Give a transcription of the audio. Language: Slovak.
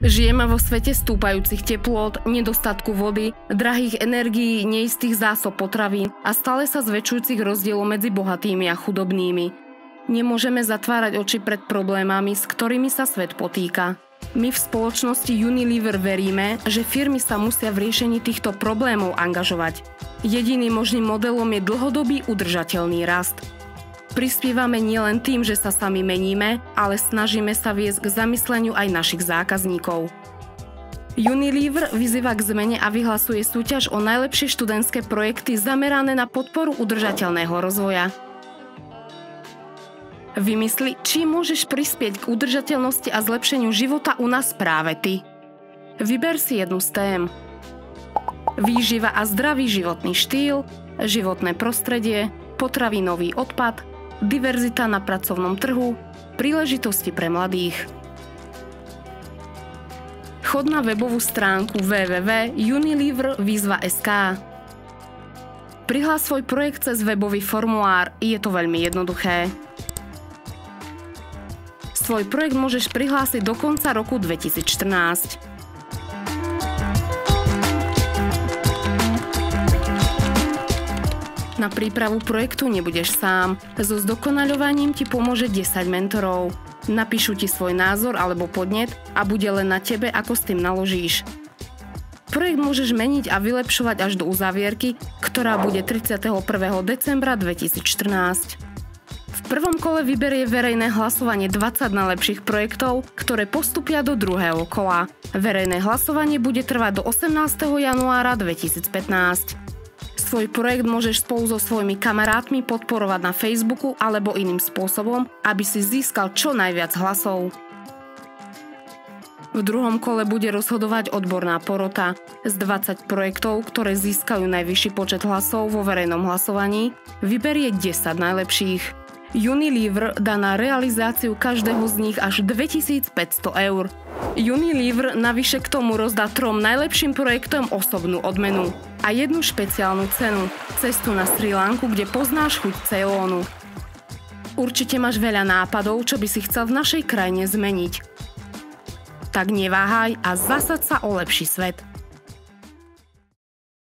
Žijeme vo svete stúpajúcich teplôt, nedostatku vody, drahých energií, neistých zásob potravín a stále sa zväčšujúcich rozdielov medzi bohatými a chudobnými. Nemôžeme zatvárať oči pred problémami, s ktorými sa svet potýka. My v spoločnosti Unilever veríme, že firmy sa musia v riešení týchto problémov angažovať. Jediným možným modelom je dlhodobý udržateľný rast. Prispievame nielen tým, že sa sami meníme, ale snažíme sa viesť k zamysleniu aj našich zákazníkov. Unilever vyzýva k zmene a vyhlasuje súťaž o najlepšie študentské projekty zamerané na podporu udržateľného rozvoja. Vymysli, čím môžeš prispieť k udržateľnosti a zlepšeniu života u nás práve ty. Vyber si jednu z tém. Výživa a zdravý životný štýl, životné prostredie, potravinový odpad, diverzita na pracovnom trhu, príležitosti pre mladých. Chod na webovú stránku www.unilevervizva.sk. Prihlás svoj projekt cez webový formulár, je to veľmi jednoduché. Svoj projekt môžeš prihlásiť do konca roku 2014. Na prípravu projektu nebudeš sám. So zdokonaľovaním ti pomôže 10 mentorov. Napíšu ti svoj názor alebo podnet a bude len na tebe, ako s tým naložíš. Projekt môžeš meniť a vylepšovať až do uzávierky, ktorá bude 31. decembra 2014. V prvom kole vyberie verejné hlasovanie 20 najlepších projektov, ktoré postupia do druhého kola. Verejné hlasovanie bude trvať do 18. januára 2015. Svoj projekt môžeš spolu so svojimi kamarátmi podporovať na Facebooku alebo iným spôsobom, aby si získal čo najviac hlasov. V druhom kole bude rozhodovať odborná porota. Z 20 projektov, ktoré získajú najvyšší počet hlasov vo verejnom hlasovaní, vyberie 10 najlepších. Unilever dá na realizáciu každého z nich až 2500 eur. Unilever navyše k tomu rozdá 3 najlepším projektom osobnú odmenu a jednu špeciálnu cenu – cestu na Srí Lanku, kde poznáš chuť Ceylonu. Určite máš veľa nápadov, čo by si chcel v našej krajine zmeniť. Tak neváhaj a zasaď sa o lepší svet.